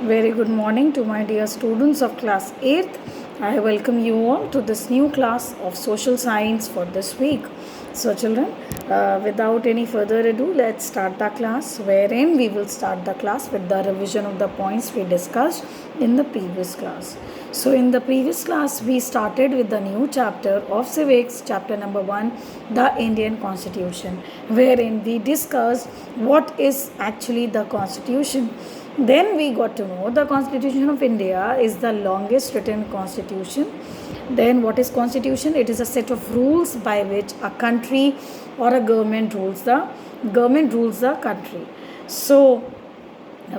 Very good morning to my dear students of class 8th. I welcome you all to this new class of social science for this week. So children, without any further ado, let's start the class, wherein we will start the class with the revision of the points we discussed in the previous class. So in the previous class, we started with the new chapter of civics, chapter number 1, the Indian Constitution, wherein we discussed what is actually the Constitution. Then we got to know the Constitution of India is the longest written constitution. Then what is constitution? It is a set of rules by which a country or a government rules the country. So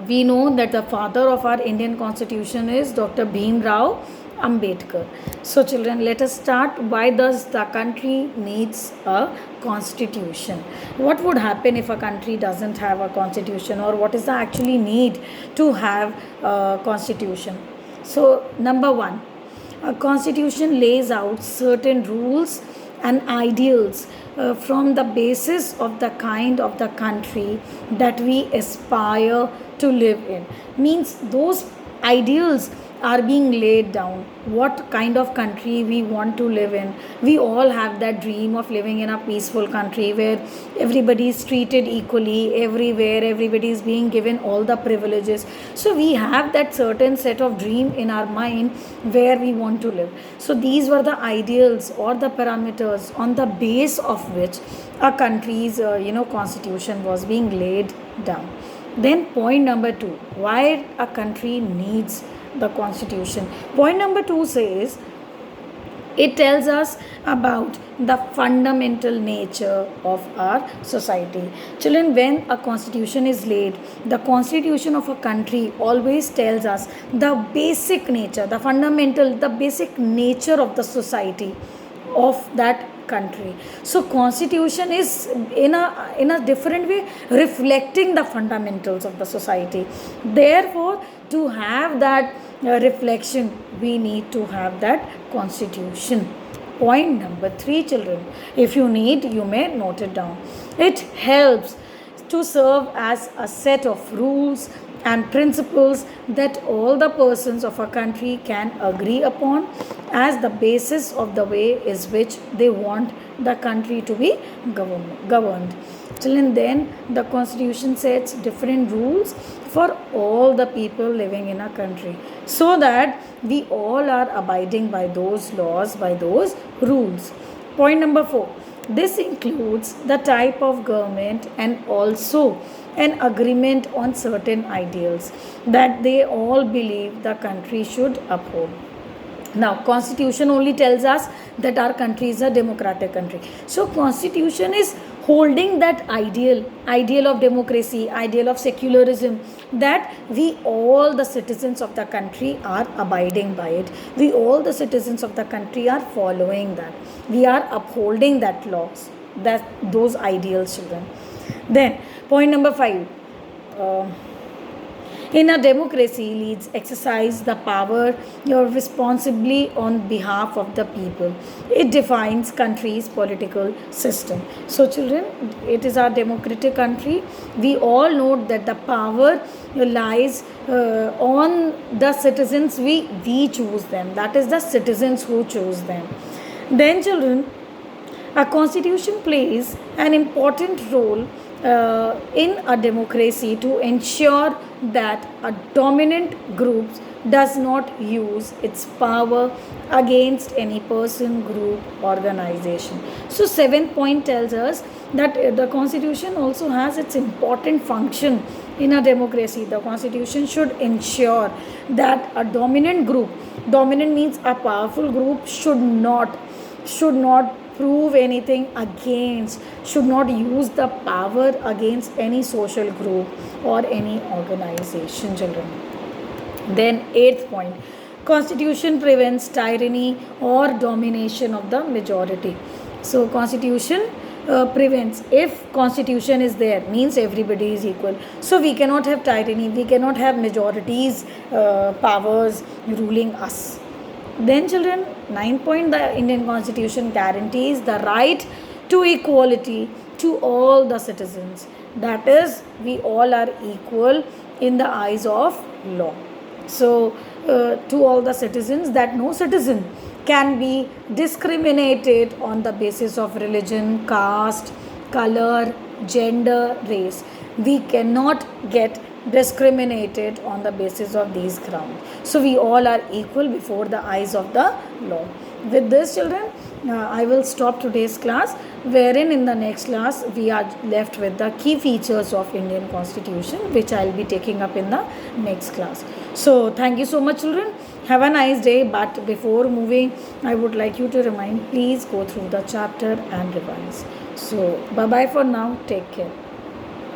we know that the father of our Indian constitution is Dr. Bhim Rao Ambedkar. So children, let us start. Why does the country needs a constitution? What would happen if a country doesn't have a constitution, or what is the actually need to have a constitution? So number one, a constitution lays out certain rules and ideals from the basis of the kind of the country that we aspire to live in. Means those ideals are being laid down, what kind of country we want to live in. We all have that dream of living in a peaceful country where everybody is treated equally everywhere, everybody is being given all the privileges. So we have that certain set of dream in our mind where we want to live. So these were the ideals or the parameters on the base of which a country's constitution was being laid down. Then point number 2, why a country needs the constitution. Point number 2 says it tells us about the fundamental nature of our society. Children, when a constitution is laid, the constitution of a country always tells us the basic nature, the fundamental, the basic nature of the society of that country. So constitution is in a different way reflecting the fundamentals of the society. Therefore, to have that reflection, we need to have that constitution. Point number 3, children, if you need, you may note it down. It helps to serve as a set of rules and principles that all the persons of a country can agree upon as the basis of the way is which they want the country to be governed. Till then, the constitution sets different rules for all the people living in a country, so that we all are abiding by those laws, by those rules. Point number 4, this includes the type of government and also an agreement on certain ideals that they all believe the country should uphold. Now, constitution only tells us that our country is a democratic country. So, constitution is holding that ideal of democracy, ideal of secularism, that we all the citizens of the country are abiding by it. We all the citizens of the country are following that. We are upholding that laws, that those ideals, children. Then, point number 5. In a democracy, leads exercise the power responsibly on behalf of the people. It defines country's political system. So, children, it is our democratic country. We all know that the power lies on the citizens. We choose them. That is the citizens who choose them. Then, children, a constitution plays an important role in a democracy to ensure that a dominant group does not use its power against any person, group, organization. So, 7th point tells us that the constitution also has its important function in a democracy. The constitution should ensure that a dominant group, dominant means a powerful group, should not prove anything against, should not use the power against any social group or any organization, children. Then 8th point, constitution prevents tyranny or domination of the majority. So constitution prevents, if constitution is there, means everybody is equal. So we cannot have tyranny, we cannot have majorities powers ruling us. Then children, 9th point, the Indian constitution guarantees the right to equality to all the citizens. That is, we all are equal in the eyes of law. So, to all the citizens, that no citizen can be discriminated on the basis of religion, caste, color, gender, race. We cannot get discriminated on the basis of these grounds. So, we all are equal before the eyes of the law. With this, children, I will stop today's class, wherein in the next class we are left with the key features of Indian Constitution, which I will be taking up in the next class. So thank you so much, children. Have a nice day. But before moving, I would like you to remind, please go through the chapter and revise. So bye bye for now. Take care.